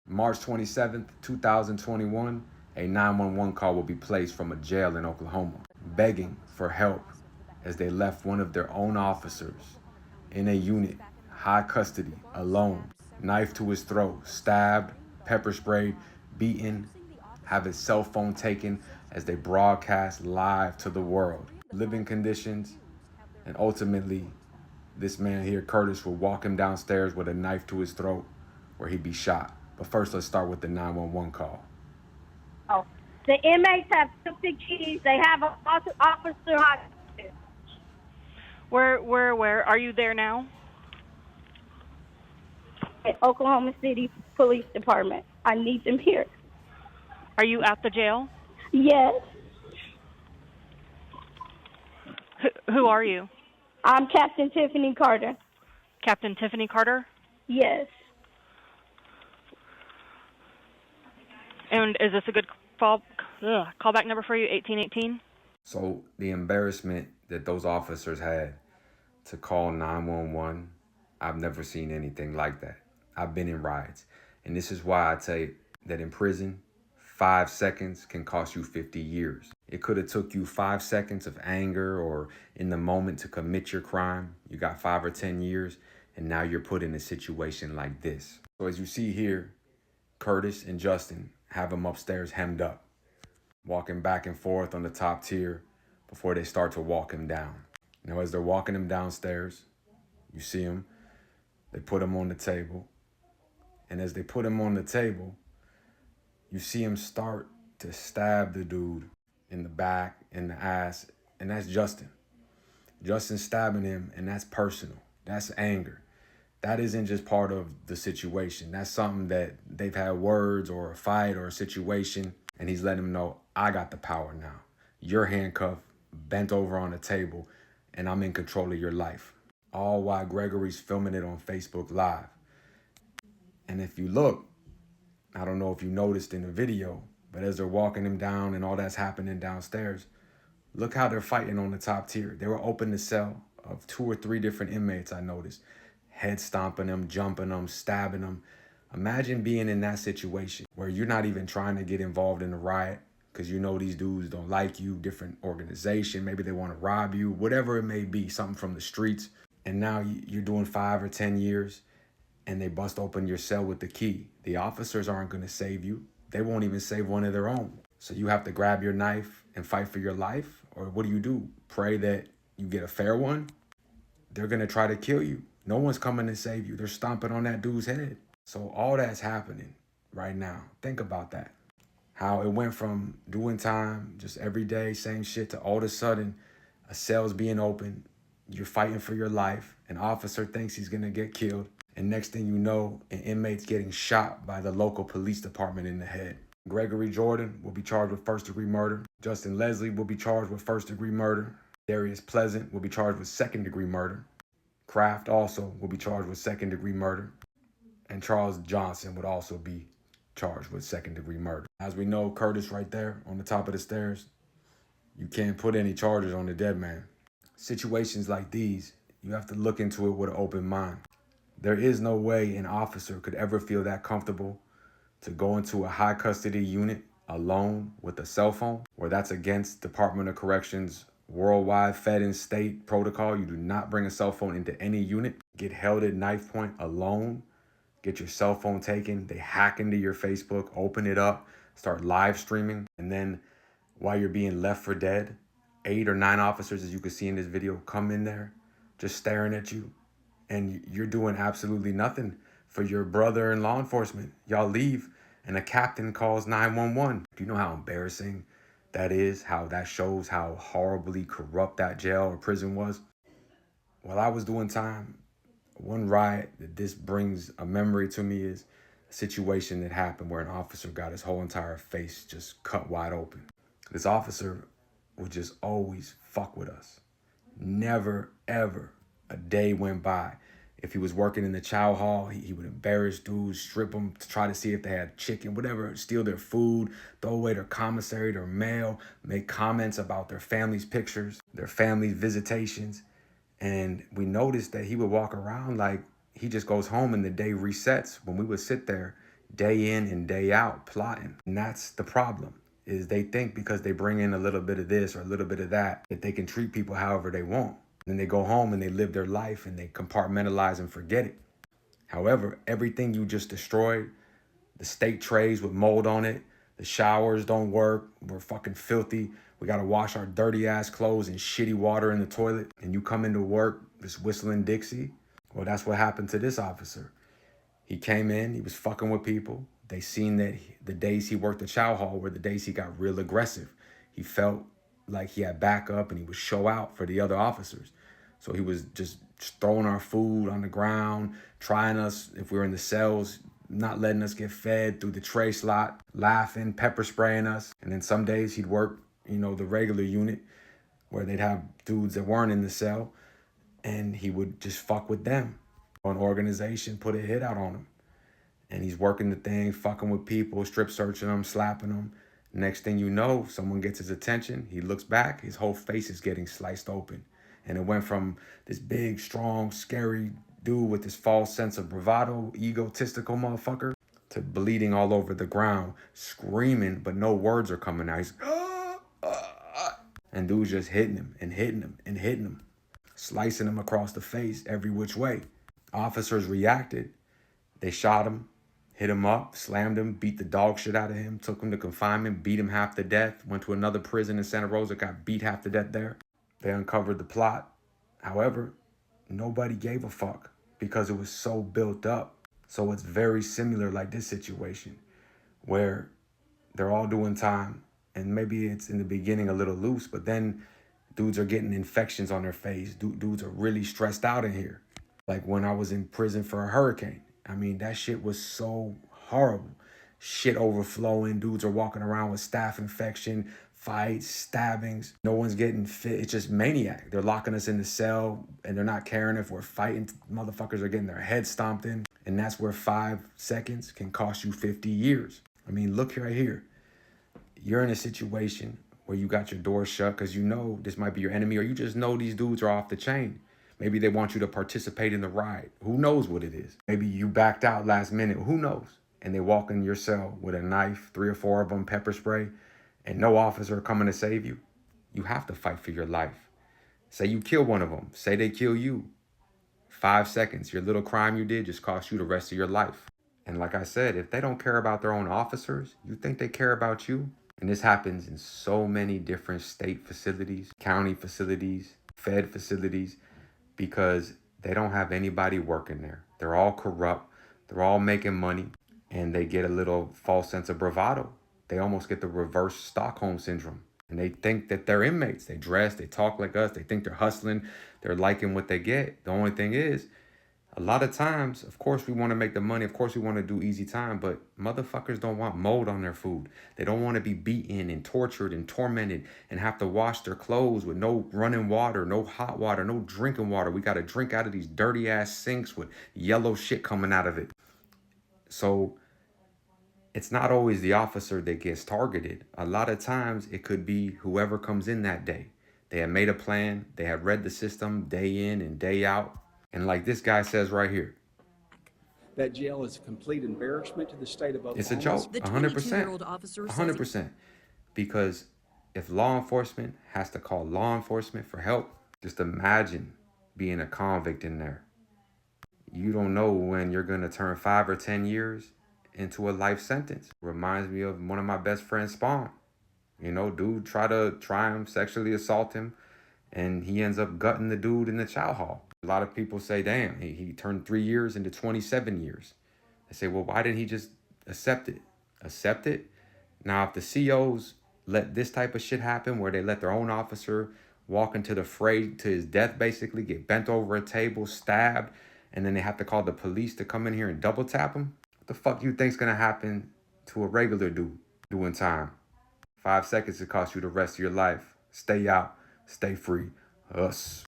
March 27th, 2021, a 911 call will be placed from a jail in Oklahoma, begging for help as they left one of their own officers in a unit, high custody, alone, knife to his throat, stabbed, pepper sprayed, beaten, have his cell phone taken as they broadcast live to the world. Living conditions, and ultimately, this man here, Curtis, will walk him downstairs with a knife to his throat where he'd be shot. But first, let's start with the 911 call. Oh, the inmates have took the keys. They have an officer hostage. Where? Are you there now? At Oklahoma City Police Department. I need them here. Are you at the jail? Yes. Who are you? I'm Captain Tiffany Carter. Captain Tiffany Carter? Yes. And is this a good callback number for you, 1818? So the embarrassment that those officers had to call 911, I've never seen anything like that. I've been in riots. And this is why I tell you that in prison, 5 seconds can cost you 50 years. It could have took you 5 seconds of anger or in the moment to commit your crime. You got 5 or 10 years, and now you're put in a situation like this. So as you see here, Curtis and Justin have him upstairs hemmed up, walking back and forth on the top tier before they start to walk him down. Now, as they're walking him downstairs, you see him, they put him on the table. And as they put him on the table, you see him start to stab the dude in the back, in the ass, and that's Justin. Justin stabbing him, and that's personal. That's anger. That isn't just part of the situation. That's something that they've had words or a fight or a situation, and he's letting him know, I got the power now. You're handcuffed, bent over on the table, and I'm in control of your life. All while Gregory's filming it on Facebook Live. And if you look, I don't know if you noticed in the video, but as they're walking him down and all that's happening downstairs, look how they're fighting on the top tier. They were open the cell of 2 or 3 different inmates, I noticed. Head stomping them, jumping them, stabbing them. Imagine being in that situation where you're not even trying to get involved in the riot because you know these dudes don't like you, different organization, maybe they want to rob you, whatever it may be, something from the streets. And now you're doing 5 or 10 years and they bust open your cell with the key. The officers aren't going to save you. They won't even save one of their own. So you have to grab your knife and fight for your life? Or what do? Pray that you get a fair one? They're going to try to kill you. No one's coming to save you. They're stomping on that dude's head. So all that's happening right now. Think about that. How it went from doing time, just every day, same shit, to all of a sudden, a cell's being open. You're fighting for your life. An officer thinks he's going to get killed. And next thing you know, an inmate's getting shot by the local police department in the head. Gregory Jordan will be charged with first-degree murder. Justin Leslie will be charged with first-degree murder. Darius Pleasant will be charged with second-degree murder. Kraft also will be charged with second-degree murder. And Charles Johnson would also be charged with second-degree murder. As we know, Curtis right there on the top of the stairs, you can't put any charges on the dead man. Situations like these, you have to look into it with an open mind. There is no way an officer could ever feel that comfortable to go into a high custody unit alone with a cell phone, where that's against Department of Corrections worldwide Fed and state protocol. You do not bring a cell phone into any unit. Get held at knife point alone. Get your cell phone taken. They hack into your Facebook, open it up, start live streaming. And then while you're being left for dead, 8 or 9 officers, as you can see in this video, come in there just staring at you. And you're doing absolutely nothing for your brother in law enforcement. Y'all leave and a captain calls 911. Do you know how embarrassing that is? How that shows how horribly corrupt that jail or prison was? While I was doing time, one riot that this brings a memory to me is a situation that happened where an officer got his whole entire face just cut wide open. This officer would just always fuck with us. Never, ever a day went by. If he was working in the chow hall, he would embarrass dudes, strip them to try to see if they had chicken, whatever, steal their food, throw away their commissary, their mail, make comments about their family's pictures, their family's visitations. And we noticed that he would walk around like he just goes home and the day resets. When we would sit there, day in and day out plotting. And that's the problem, is they think because they bring in a little bit of this or a little bit of that they can treat people however they want. Then they go home and they live their life and they compartmentalize and forget it. However, everything you just destroyed, the steak trays with mold on it, the showers don't work, we're fucking filthy, we gotta wash our dirty ass clothes in shitty water in the toilet, and you come into work just whistling Dixie. Well, that's what happened to this officer. He came in, he was fucking with people. They seen that the days he worked the chow hall were the days he got real aggressive. He felt like he had backup and he would show out for the other officers. So he was just throwing our food on the ground, trying us if we were in the cells, not letting us get fed through the tray slot, laughing, pepper spraying us. And then some days he'd work, the regular unit where they'd have dudes that weren't in the cell, and he would just fuck with them. An organization put a hit out on him. And he's working the thing, fucking with people, strip searching them, slapping them. Next thing you know, someone gets his attention. He looks back, his whole face is getting sliced open. And it went from this big, strong, scary dude with this false sense of bravado, egotistical motherfucker, to bleeding all over the ground, screaming, but no words are coming out. He's, and dude's just hitting him and hitting him and hitting him, slicing him across the face every which way. Officers reacted. They shot him, hit him up, slammed him, beat the dog shit out of him, took him to confinement, beat him half to death, went to another prison in Santa Rosa, got beat half to death there. They uncovered the plot. However, nobody gave a fuck because it was so built up. So it's very similar like this situation where they're all doing time, and maybe it's in the beginning a little loose, but then dudes are getting infections on their face. Dudes are really stressed out in here. Like when I was in prison for a hurricane. I mean, that shit was so horrible. Shit overflowing. Dudes are walking around with staph infection, fights, stabbings. No one's getting fit. It's just maniac. They're locking us in the cell and they're not caring if we're fighting. Motherfuckers are getting their heads stomped in. And that's where 5 seconds can cost you 50 years. I mean, look right here. You're in a situation where you got your door shut because you know this might be your enemy, or you just know these dudes are off the chain. Maybe they want you to participate in the ride. Who knows what it is? Maybe you backed out last minute. Who knows? And they walk in your cell with a knife, 3 or 4 of them, pepper spray, and no officer coming to save you. You have to fight for your life. Say you kill one of them. Say they kill you. 5 seconds. Your little crime you did just cost you the rest of your life. And like I said, if they don't care about their own officers, you think they care about you? And this happens in so many different state facilities, county facilities, fed facilities, because they don't have anybody working there. They're all corrupt. They're all making money, and they get a little false sense of bravado. They almost get the reverse Stockholm syndrome, and they think that they're inmates. They dress, they talk like us. They think they're hustling. They're liking what they get. The only thing is, a lot of times, of course, we want to make the money. Of course, we want to do easy time, but motherfuckers don't want mold on their food. They don't want to be beaten and tortured and tormented and have to wash their clothes with no running water, no hot water, no drinking water. We got to drink out of these dirty ass sinks with yellow shit coming out of it. So it's not always the officer that gets targeted. A lot of times it could be whoever comes in that day. They have made a plan. They have read the system day in and day out. And like this guy says right here, that jail is a complete embarrassment to the state of Oklahoma. It's a joke, 100%. 100%. Because if law enforcement has to call law enforcement for help, just imagine being a convict in there. You don't know when you're going to turn 5 or 10 years into a life sentence. Reminds me of one of my best friends, Spawn. Dude try him, sexually assault him, and he ends up gutting the dude in the chow hall. A lot of people say, damn, he turned 3 years into 27 years. They say, well, why didn't he just accept it? Accept it? Now, if the COs let this type of shit happen, where they let their own officer walk into the fray to his death, basically, get bent over a table, stabbed, and then they have to call the police to come in here and double tap him, what the fuck you think's gonna happen to a regular dude doing time? 5 seconds to cost you the rest of your life. Stay out, stay free. Us.